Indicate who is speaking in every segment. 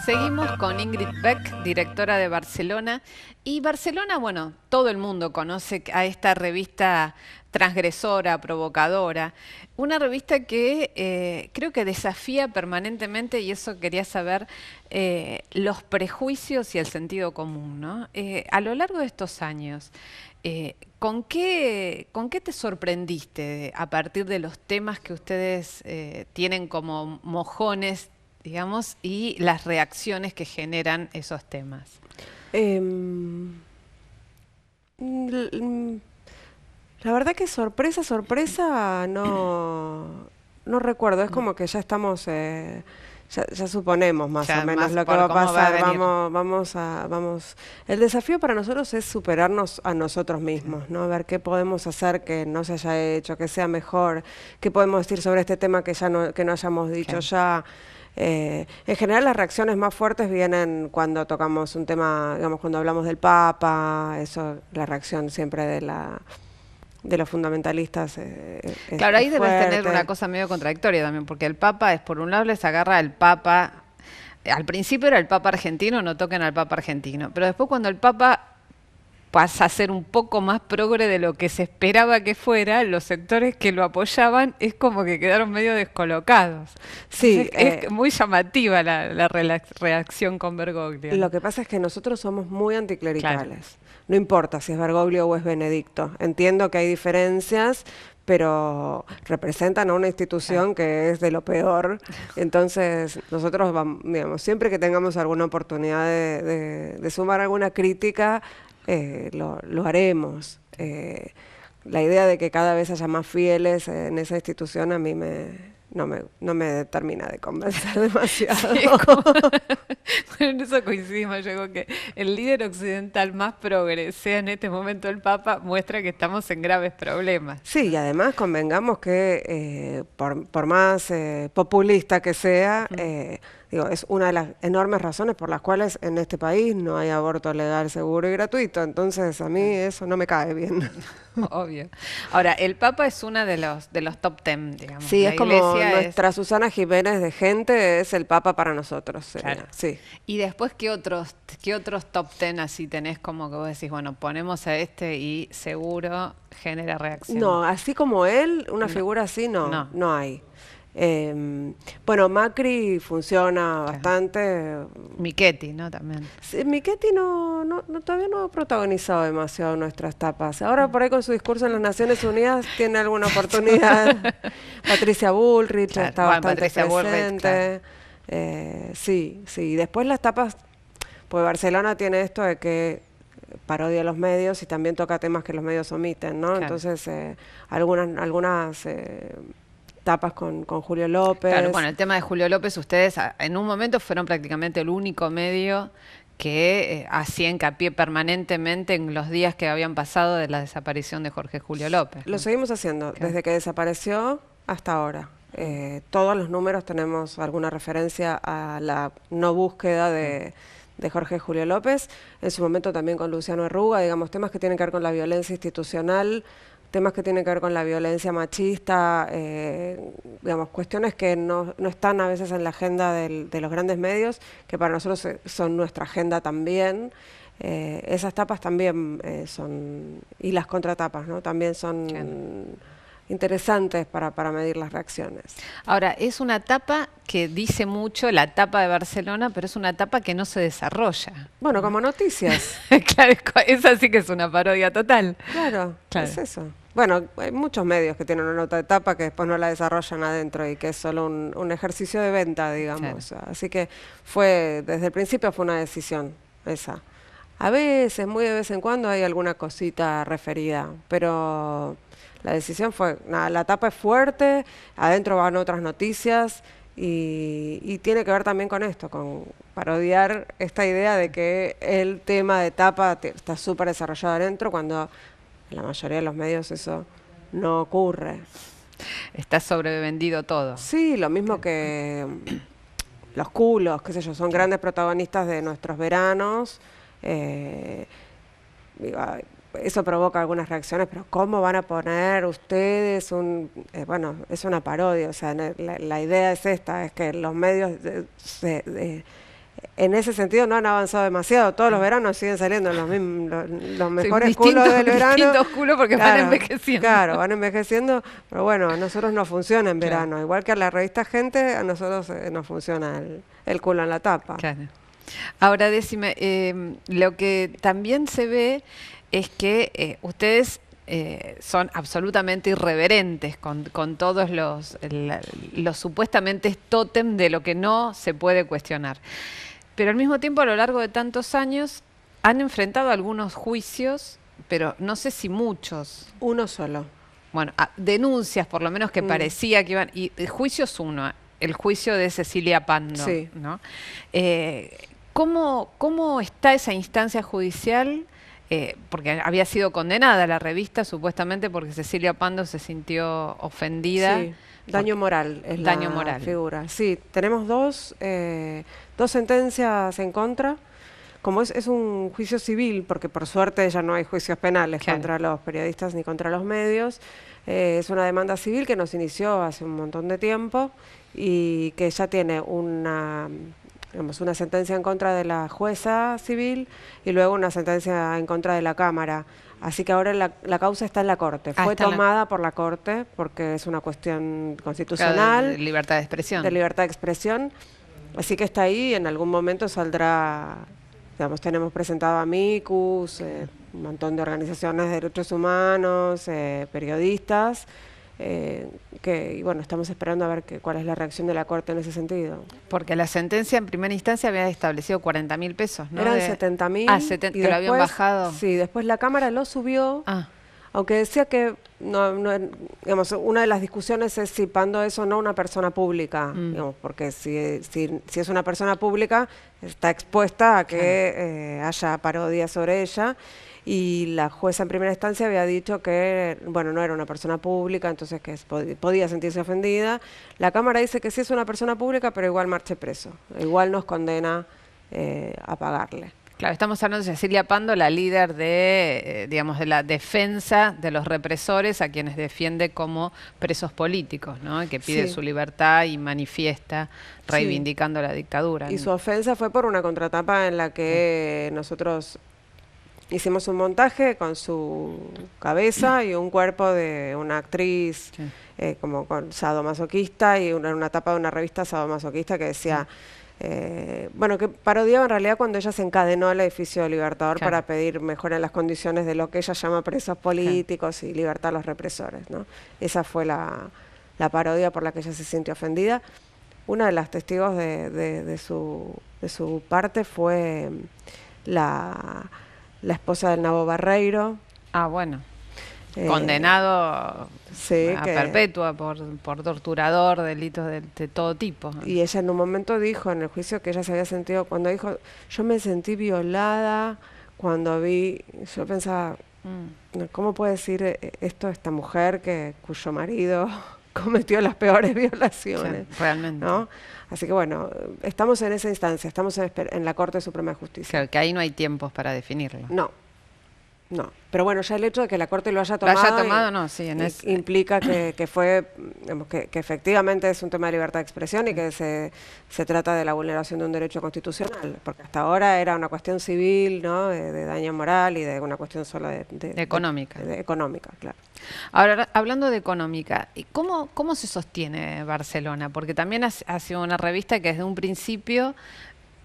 Speaker 1: Seguimos con Ingrid Beck, directora de Barcelona. Y Barcelona, bueno, todo el mundo conoce a esta revista transgresora, provocadora. Una revista que creo que desafía permanentemente, y eso quería saber, los prejuicios y el sentido común, ¿no? A lo largo de estos años, ¿con qué te sorprendiste a partir de los temas que ustedes tienen como mojones, digamos, y las reacciones que generan esos temas?
Speaker 2: Em, l- mm, la verdad que sorpresa, no recuerdo. Es
Speaker 1: No,
Speaker 2: como que ya estamos, ya suponemos más o
Speaker 1: ya
Speaker 2: menos
Speaker 1: más
Speaker 2: lo que va
Speaker 1: por
Speaker 2: a
Speaker 1: cómo va a
Speaker 2: pasar.
Speaker 1: venir.
Speaker 2: Vamos. El desafío para nosotros es superarnos a nosotros
Speaker 1: Claro.
Speaker 2: mismos, ¿no? Ver qué podemos hacer que no se haya hecho, que sea mejor, qué podemos decir sobre este tema que no hayamos dicho
Speaker 1: Claro.
Speaker 2: ya. En general las reacciones más fuertes vienen cuando tocamos un tema, digamos, cuando hablamos del Papa, eso, la reacción siempre de los fundamentalistas
Speaker 1: Claro,
Speaker 2: es
Speaker 1: ahí debes tener una
Speaker 2: fuerte.
Speaker 1: cosa medio contradictoria también, porque el Papa es, por un lado, les agarra el Papa. Al principio era el Papa argentino, no toquen al Papa argentino. Pero después, cuando el Papa pasa a ser un poco más progre de lo que se esperaba que fuera, los sectores que lo apoyaban es como que quedaron medio descolocados.
Speaker 2: Sí,
Speaker 1: Entonces, es muy llamativa la reacción con Bergoglio,
Speaker 2: lo
Speaker 1: ¿no?
Speaker 2: que pasa es que nosotros somos muy
Speaker 1: Claro.
Speaker 2: anticlericales. No importa si es Bergoglio o es Benedicto. Entiendo que hay diferencias, pero representan a una
Speaker 1: Claro.
Speaker 2: institución que es de lo peor. Entonces, nosotros vamos, digamos, siempre que tengamos alguna oportunidad de sumar alguna crítica, lo haremos. La idea de que cada vez haya más fieles en esa institución a mí no me termina de convencer demasiado.
Speaker 1: Sí, es como... Bueno, en eso coincidimos. Yo digo que el líder occidental más progre, sea en este momento el Papa, muestra que estamos en graves problemas,
Speaker 2: Sí, y
Speaker 1: ¿no?
Speaker 2: además convengamos que por más populista que sea,
Speaker 1: Ujú.
Speaker 2: digo, es una de las enormes razones por las cuales en este país no hay aborto legal, seguro y gratuito. Entonces a mí
Speaker 1: Claro.
Speaker 2: eso no me cae bien.
Speaker 1: Obvio. Ahora, el Papa es uno de los top ten, digamos.
Speaker 2: Sí, es
Speaker 1: La
Speaker 2: como
Speaker 1: Iglesia es,
Speaker 2: nuestra Susana Jiménez de gente, es el Papa para nosotros,
Speaker 1: claro.
Speaker 2: sería. Sí.
Speaker 1: Y después, ¿qué otros top ten así tenés como que vos decís, bueno, ponemos a este y seguro genera reacción?
Speaker 2: No, así como él, una
Speaker 1: No,
Speaker 2: figura así
Speaker 1: no,
Speaker 2: no hay. Bueno, Macri funciona
Speaker 1: claro.
Speaker 2: bastante.
Speaker 1: Michetti, ¿no? También.
Speaker 2: Sí, Michetti todavía no ha protagonizado demasiado nuestras tapas. Ahora por ahí con su discurso en las Naciones Unidas tiene alguna oportunidad. Patricia Bullrich
Speaker 1: Claro.
Speaker 2: está
Speaker 1: Bueno,
Speaker 2: bastante
Speaker 1: Patricia Bullrich, claro.
Speaker 2: presente. Sí, sí. Después las tapas, pues Barcelona tiene esto de que parodia a los medios y también toca temas que los medios omiten, ¿no?
Speaker 1: Claro.
Speaker 2: Entonces, algunas tapas con Julio
Speaker 1: Claro,
Speaker 2: López.
Speaker 1: bueno, el tema de Julio López, ustedes en un momento fueron prácticamente el único medio que hacía hincapié permanentemente en los días que habían pasado de la desaparición de Jorge Julio López,
Speaker 2: Lo
Speaker 1: ¿no?
Speaker 2: seguimos haciendo
Speaker 1: Claro.
Speaker 2: desde que desapareció hasta ahora. Todos los números tenemos alguna referencia a la no búsqueda
Speaker 1: Mm.
Speaker 2: de Jorge Julio López, en su momento también con Luciano Arruga, digamos, temas que tienen que ver con la violencia institucional, temas que tienen que ver con la violencia machista, digamos, cuestiones que no están a veces en la agenda de los grandes medios, que para nosotros son nuestra agenda también. Esas tapas también son, y las contratapas, ¿no? También
Speaker 1: Claro.
Speaker 2: son interesantes para medir las reacciones.
Speaker 1: Ahora, es una etapa que dice mucho, la etapa de Barcelona, pero es una etapa que no se desarrolla,
Speaker 2: Bueno,
Speaker 1: ¿no?
Speaker 2: como noticias,
Speaker 1: Claro, esa sí que es una parodia total.
Speaker 2: claro,
Speaker 1: Claro.
Speaker 2: es eso. Bueno, hay muchos medios que tienen una nota de tapa que después no la desarrollan adentro y que es solo un ejercicio de venta,
Speaker 1: Claro.
Speaker 2: digamos. Así que desde el principio fue una decisión esa. A veces, muy de vez en cuando hay alguna cosita referida, pero la decisión fue, nada, la tapa es fuerte, adentro van otras noticias y tiene que ver también con esto, con parodiar esta idea de que el tema de tapa está súper desarrollado adentro cuando en la mayoría de los medios eso no ocurre.
Speaker 1: Está sobrevendido todo.
Speaker 2: Sí, lo mismo que los culos, qué sé yo, son
Speaker 1: Claro.
Speaker 2: grandes protagonistas de nuestros veranos. eh, digo, eso provoca algunas reacciones, pero ¿cómo van a poner ustedes bueno, es una parodia, o sea, la idea es esta, es que los medios en ese sentido no han avanzado demasiado. Todos los veranos siguen saliendo los mismos, los
Speaker 1: Sí,
Speaker 2: mejores culos del verano.
Speaker 1: distintos culos porque van
Speaker 2: Claro,
Speaker 1: envejeciendo.
Speaker 2: claro, van envejeciendo, pero bueno, a nosotros nos funciona en
Speaker 1: Claro,
Speaker 2: verano. Igual que a la revista Gente, a nosotros nos funciona el culo en la tapa.
Speaker 1: claro. Ahora, decime, lo que también se ve es que ustedes son absolutamente irreverentes con todos los supuestamente tótem de lo que no se puede cuestionar. Pero al mismo tiempo, a lo largo de tantos años, han enfrentado algunos juicios, pero no sé si muchos.
Speaker 2: Uno solo.
Speaker 1: Bueno, denuncias por lo menos que
Speaker 2: Mm,
Speaker 1: parecía que iban. Y el juicio es uno, el juicio de Cecilia Pando,
Speaker 2: sí.
Speaker 1: ¿no? ¿Cómo está esa instancia judicial? Porque había sido condenada la revista supuestamente porque Cecilia Pando se sintió ofendida.
Speaker 2: Sí, daño moral es
Speaker 1: Daño
Speaker 2: la
Speaker 1: moral.
Speaker 2: figura. Sí, tenemos dos sentencias en contra. Como es un juicio civil, porque por suerte ya no hay juicios penales
Speaker 1: Claro.
Speaker 2: contra los periodistas ni contra los medios, es una demanda civil que nos inició hace un montón de tiempo y que ya tiene digamos, una sentencia en contra de la jueza civil y luego una sentencia en contra de la Cámara. Así que ahora la causa está en la Corte.
Speaker 1: Ah,
Speaker 2: Fue
Speaker 1: está en la-
Speaker 2: tomada por la Corte porque es una cuestión
Speaker 1: Claro,
Speaker 2: constitucional,
Speaker 1: libertad de expresión.
Speaker 2: de libertad de expresión. Así que está ahí y en algún momento saldrá, digamos, tenemos presentado a amicus, un montón de organizaciones de derechos humanos, periodistas, y bueno, estamos esperando a ver cuál es la reacción de la Corte en ese sentido.
Speaker 1: Porque la sentencia en primera instancia había establecido 40.000 pesos, ¿no?
Speaker 2: Eran 70.000
Speaker 1: Ah,
Speaker 2: y
Speaker 1: que lo habían
Speaker 2: después,
Speaker 1: bajado.
Speaker 2: sí, después la Cámara lo subió.
Speaker 1: Ah,
Speaker 2: Aunque decía que, digamos, una de las discusiones es si Pando es o no una persona pública, digamos, porque si es una persona pública, está expuesta a que haya parodias sobre ella, y la jueza en primera instancia había dicho que, bueno, no era una persona pública, entonces que podía sentirse ofendida. La Cámara dice que sí es una persona pública, pero igual marche preso, igual nos condena a pagarle.
Speaker 1: claro, estamos hablando de Cecilia Pando, la líder de, digamos, de la defensa de los represores a quienes defiende como presos políticos, ¿no? Y que pide
Speaker 2: Sí.
Speaker 1: su libertad y manifiesta
Speaker 2: Sí.
Speaker 1: reivindicando la dictadura.
Speaker 2: Y su ofensa fue por una contratapa en la que nosotros hicimos un montaje con su cabeza y un cuerpo de una actriz
Speaker 1: Sí.
Speaker 2: como con sadomasoquista y una tapa de una revista sadomasoquista que decía, bueno, que parodiaba en realidad cuando ella se encadenó al edificio de Libertador
Speaker 1: Claro.
Speaker 2: para pedir mejoras en las condiciones de lo que ella llama presos políticos y libertad a los represores, ¿no? Esa fue la parodia por la que ella se sintió ofendida. Una de las testigos de su parte fue la esposa del Nabo Barreiro.
Speaker 1: Ah, bueno.
Speaker 2: eh,
Speaker 1: Condenado
Speaker 2: sí,
Speaker 1: a
Speaker 2: que-
Speaker 1: perpetua por torturador, delitos de todo tipo.
Speaker 2: Y ella en un momento dijo en el juicio que ella se había sentido, cuando dijo, yo me sentí violada cuando vi, yo pensaba,
Speaker 1: Mm,
Speaker 2: no, ¿cómo puede decir esto esta mujer cuyo marido cometió las peores
Speaker 1: sí,
Speaker 2: violaciones?
Speaker 1: realmente.
Speaker 2: ¿No? Así que bueno, estamos en esa instancia, estamos en la Corte Suprema de Justicia.
Speaker 1: Claro, que ahí no hay tiempos para definirlo.
Speaker 2: No, no. Pero bueno, ya el hecho de que la Corte lo haya
Speaker 1: Lo haya
Speaker 2: tomado,
Speaker 1: tomado, no, sí, en
Speaker 2: implica que fue, digamos, que efectivamente es un tema de libertad de expresión y que se trata de la vulneración de un derecho constitucional, porque hasta ahora era una cuestión civil, ¿no? De daño moral y de una cuestión solo
Speaker 1: Económica.
Speaker 2: de económica, claro.
Speaker 1: Ahora, hablando de económica, ¿y cómo se sostiene Barcelona? Porque también ha sido una revista que desde un principio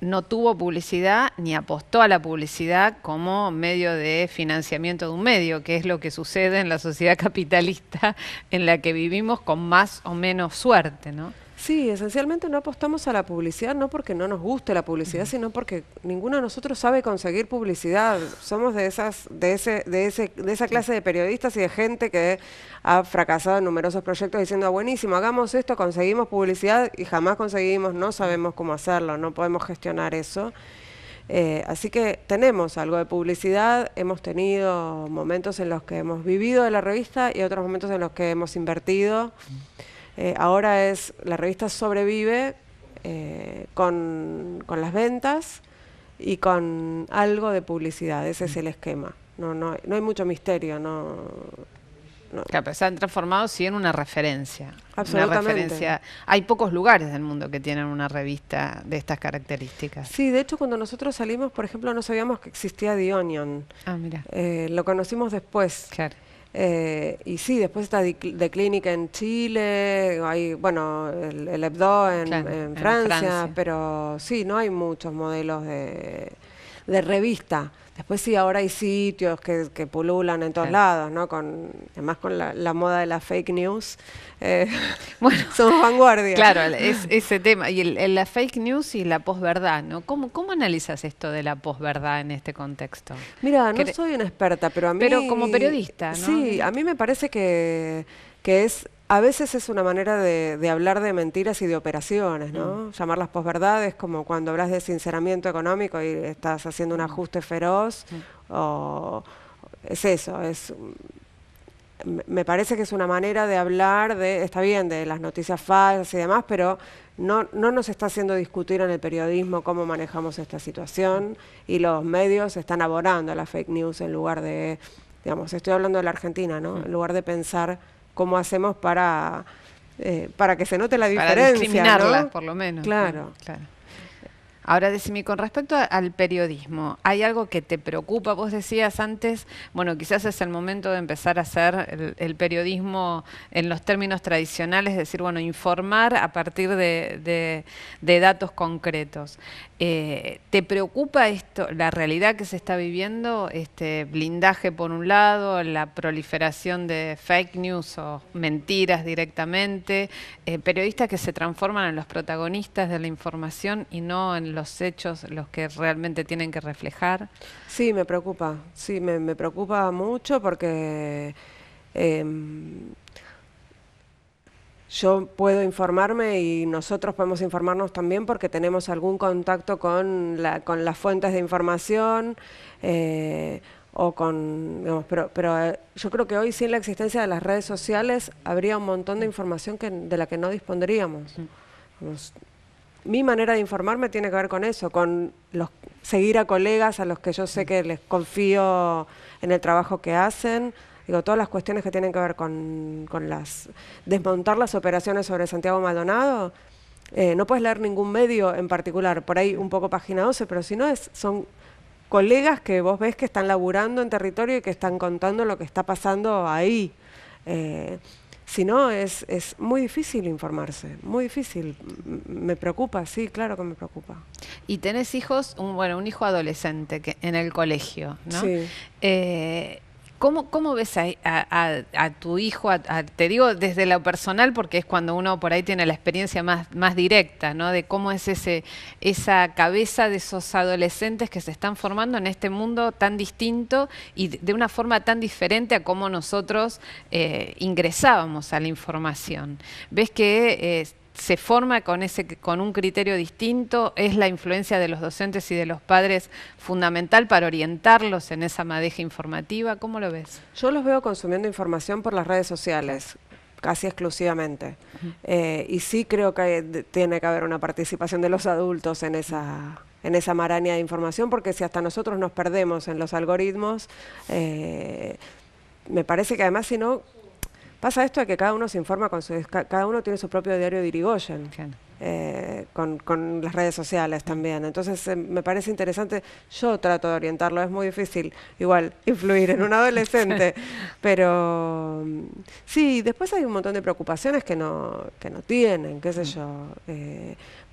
Speaker 1: no tuvo publicidad ni apostó a la publicidad como medio de financiamiento de un medio, que es lo que sucede en la sociedad capitalista en la que vivimos con más o menos suerte, ¿no?
Speaker 2: Sí, esencialmente no apostamos a la publicidad, no porque no nos guste la publicidad, sino porque ninguno de nosotros sabe conseguir publicidad. Somos de esa clase de periodistas y de gente que ha fracasado en numerosos proyectos diciendo, "Ah, buenísimo, hagamos esto, conseguimos publicidad", y jamás conseguimos, no sabemos cómo hacerlo, no podemos gestionar eso. Así que tenemos algo de publicidad, hemos tenido momentos en los que hemos vivido de la revista y otros momentos en los que hemos invertido. Ahora la revista sobrevive con las ventas y con algo de publicidad, ese es el esquema. No hay mucho misterio, no. no.
Speaker 1: Claro, pero se han transformado sí en una referencia.
Speaker 2: Absolutamente.
Speaker 1: Una referencia. Hay pocos lugares del mundo que tienen una revista de estas características.
Speaker 2: Sí, de hecho cuando nosotros salimos, por ejemplo, no sabíamos que existía The Onion.
Speaker 1: Ah, mira.
Speaker 2: Lo conocimos después.
Speaker 1: Claro.
Speaker 2: Y sí, después está The Clinic en Chile, hay, bueno, el Hebdo
Speaker 1: Claro,
Speaker 2: en
Speaker 1: en
Speaker 2: Francia,
Speaker 1: Francia.
Speaker 2: pero sí, no hay muchos modelos de revista. Después sí, ahora hay sitios que pululan en todos
Speaker 1: Claro.
Speaker 2: lados, ¿no? Además con la moda de la fake news, eh,
Speaker 1: Bueno,
Speaker 2: somos vanguardia.
Speaker 1: claro, es ese tema. Y la fake news y la posverdad, ¿no? ¿Cómo analizas esto de la posverdad en este contexto?
Speaker 2: Mira, no
Speaker 1: Cre-
Speaker 2: soy una experta, pero a mí...
Speaker 1: Pero como periodista, ¿no?
Speaker 2: Sí, a mí me parece que a veces es una manera de hablar de mentiras y de operaciones, ¿no? Llamarlas posverdades, como cuando hablas de sinceramiento económico y estás haciendo un ajuste feroz, o es eso, me parece que es una manera de hablar está bien, de las noticias falsas y demás, pero no nos está haciendo discutir en el periodismo cómo manejamos esta situación, y los medios están abonando a la fake news en lugar de, digamos, estoy hablando de la Argentina, ¿no? En lugar de pensar cómo hacemos para que se note la
Speaker 1: Para
Speaker 2: diferencia,
Speaker 1: discriminarlas,
Speaker 2: ¿no?
Speaker 1: por lo menos.
Speaker 2: Claro.
Speaker 1: Claro. Ahora, decime, con respecto al periodismo, ¿hay algo que te preocupa? Vos decías antes, bueno, quizás es el momento de empezar a hacer el periodismo en los términos tradicionales, es decir, bueno, informar a partir de datos concretos. ¿Te preocupa esto, la realidad que se está viviendo, este blindaje por un lado, la proliferación de fake news o mentiras directamente, periodistas que se transforman en los protagonistas de la información y no en los hechos los que realmente tienen que reflejar?
Speaker 2: Sí, me preocupa, sí, me preocupa mucho porque yo puedo informarme y nosotros podemos informarnos también porque tenemos algún contacto con las fuentes de información, o con, digamos, pero yo creo que hoy sin la existencia de las redes sociales habría un montón de información de la que no dispondríamos. Digamos, mi manera de informarme tiene que ver con eso, con seguir a colegas a los que yo sé que les confío en el trabajo que hacen. Digo, todas las cuestiones que tienen que ver con desmontar las operaciones sobre Santiago Maldonado, no puedes leer ningún medio en particular, por ahí un poco Página 12, pero si no son colegas que vos ves que están laburando en territorio y que están contando lo que está pasando ahí. Si no, es muy difícil informarse, muy difícil. Me preocupa, sí, claro que me preocupa.
Speaker 1: Y tenés hijos, un hijo adolescente en el colegio, ¿no?
Speaker 2: Sí.
Speaker 1: ¿Cómo ves a tu hijo? Te digo desde lo personal porque es cuando uno por ahí tiene la experiencia más directa, ¿no? De cómo es esa cabeza de esos adolescentes que se están formando en este mundo tan distinto y de una forma tan diferente a cómo nosotros ingresábamos a la información. ¿Ves que se forma con un criterio distinto? ¿Es la influencia de los docentes y de los padres fundamental para orientarlos en esa madeja informativa? ¿Cómo lo ves?
Speaker 2: Yo los veo consumiendo información por las redes sociales, casi exclusivamente. Y sí creo que tiene que haber una participación de los adultos en esa maraña de información, porque si hasta nosotros nos perdemos en los algoritmos, me parece que además si no... Pasa esto de que cada uno se informa cada uno tiene su propio diario de Irigoyen,
Speaker 1: Claro.
Speaker 2: con las redes sociales también. Entonces me parece interesante. Yo trato de orientarlo, es muy difícil igual influir en un adolescente, pero sí, después hay un montón de preocupaciones que no tienen, qué sé yo.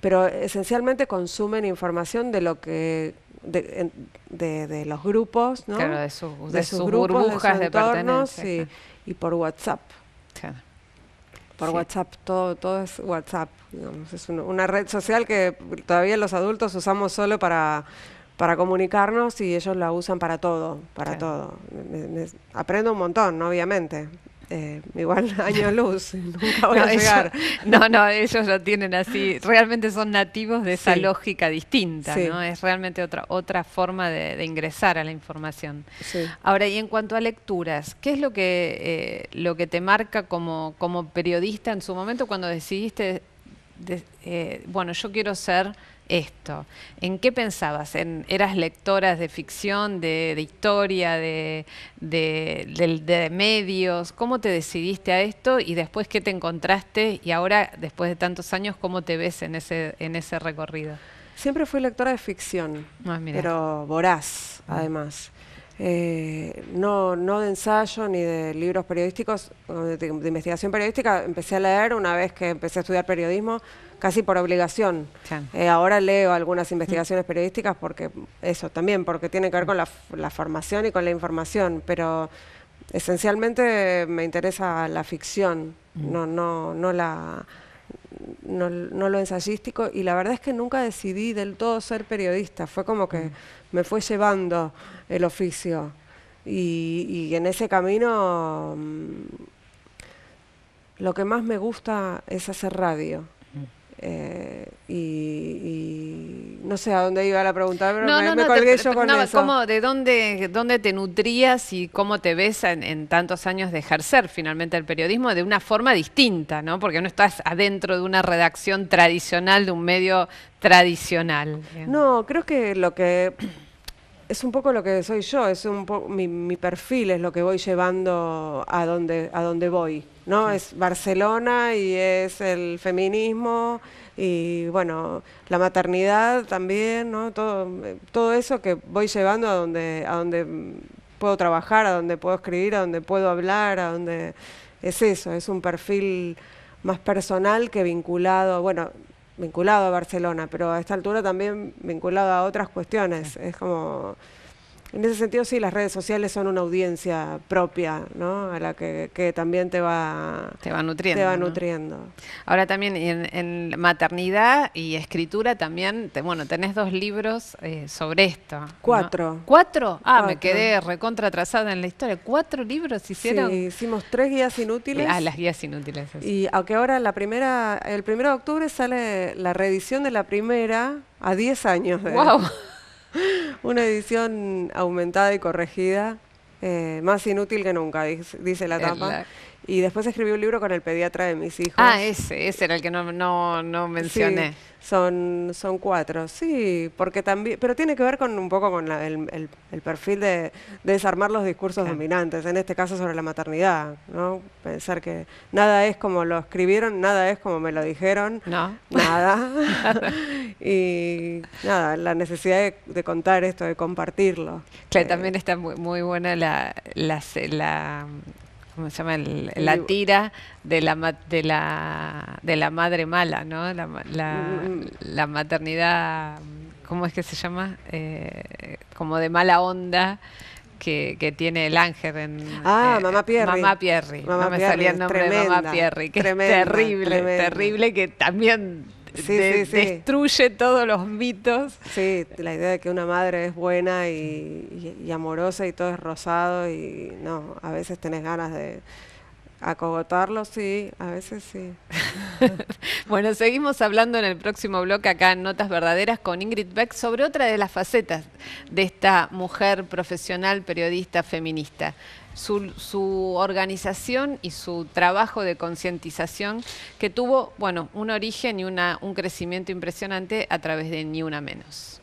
Speaker 2: Pero esencialmente consumen información de lo que de los grupos, ¿no?
Speaker 1: Claro, de sus
Speaker 2: grupos,
Speaker 1: burbujas
Speaker 2: su
Speaker 1: de
Speaker 2: entorno,
Speaker 1: pertenencia.
Speaker 2: sí,
Speaker 1: Claro.
Speaker 2: y por WhatsApp.
Speaker 1: Claro.
Speaker 2: Por
Speaker 1: Sí.
Speaker 2: WhatsApp, todo es WhatsApp. Digamos, es una red social que todavía los adultos usamos solo para comunicarnos y ellos la usan para todo, para
Speaker 1: Claro.
Speaker 2: todo. Aprendo un montón, ¿no? Obviamente. Igual año luz, nunca voy a llegar.
Speaker 1: No, ellos lo tienen así. Realmente son nativos de esa
Speaker 2: Sí.
Speaker 1: lógica distinta,
Speaker 2: Sí.
Speaker 1: ¿no? Es realmente otra forma de ingresar a la información.
Speaker 2: Sí.
Speaker 1: Ahora, y en cuanto a lecturas, ¿qué es lo que te marca como periodista en su momento cuando decidiste bueno, yo quiero ser esto, ¿en qué pensabas? ¿Eras lectora de ficción, de historia, de medios? ¿Cómo te decidiste a esto y después qué te encontraste? Y ahora, después de tantos años, ¿cómo te ves en ese recorrido?
Speaker 2: Siempre fui lectora de ficción,
Speaker 1: Ah, mira.
Speaker 2: pero voraz, además. No de ensayo ni de libros periodísticos, o de investigación periodística. Empecé a leer una vez que empecé a estudiar periodismo, casi por obligación.
Speaker 1: Claro.
Speaker 2: Ahora leo algunas investigaciones periodísticas porque eso también, porque tiene que ver con la formación y con la información, pero esencialmente me interesa la ficción, no lo ensayístico, y la verdad es que nunca decidí del todo ser periodista, fue como que me fue llevando el oficio y en ese camino lo que más me gusta es hacer radio. Y no sé a dónde iba la pregunta, pero me colgué yo con eso.
Speaker 1: ¿De dónde te nutrías y cómo te ves en tantos años de ejercer finalmente el periodismo de una forma distinta, ¿no? Porque no estás adentro de una redacción tradicional, de un medio tradicional.
Speaker 2: No, creo que lo que es un poco lo que soy yo, es un poco mi perfil es lo que voy llevando a donde voy, ¿no? Sí. Es Barcelona y es el feminismo y bueno, la maternidad también, ¿no? Todo eso que voy llevando a donde puedo trabajar, a donde puedo escribir, a donde puedo hablar, a donde es eso, es un perfil más personal que vinculado a Barcelona, pero a esta altura también vinculado a otras cuestiones. Sí. Es como, en ese sentido sí, las redes sociales son una audiencia propia, ¿no? A la que también te va nutriendo. Te va nutriendo.
Speaker 1: Ahora también en maternidad y escritura también, tenés 2 libros sobre esto.
Speaker 2: 4.
Speaker 1: ¿No? ¿4? Ah, 4. Me quedé recontra atrasada en la historia. 4 libros hicieron.
Speaker 2: Sí, hicimos 3 guías inútiles.
Speaker 1: Las guías inútiles. Eso.
Speaker 2: Y aunque ahora el 1 de octubre sale la reedición de la primera a 10 años.
Speaker 1: ¡Wow!
Speaker 2: Una edición aumentada y corregida, más inútil que nunca, dice la tapa. Y después escribí un libro con el pediatra de mis hijos.
Speaker 1: Ah, ese era el que no mencioné.
Speaker 2: Sí, son 4, sí, porque también, pero tiene que ver con un poco con el perfil de desarmar los discursos dominantes, en este caso sobre la maternidad, ¿no? Pensar que nada es como lo escribieron, nada es como me lo dijeron, nada. Y nada, la necesidad de contar esto, de compartirlo.
Speaker 1: Claro, también está muy buena la ¿cómo se llama? La tira de la madre mala, ¿no? La maternidad, ¿cómo es que se llama? Como de mala onda que tiene el Ángel
Speaker 2: Mamá Pierri.
Speaker 1: Mamá Pierri. No me salía el nombre de Mamá Pierri, que es terrible, que también destruye todos los mitos.
Speaker 2: Sí, la idea de que una madre es buena y amorosa y todo es rosado y no, a veces tenés ganas de acogotarlo, sí, a veces sí.
Speaker 1: Bueno, seguimos hablando en el próximo bloque acá en Notas Verdaderas con Ingrid Beck sobre otra de las facetas de esta mujer profesional, periodista, feminista. Su organización y su trabajo de concientización que tuvo, un origen y un crecimiento impresionante a través de Ni Una Menos.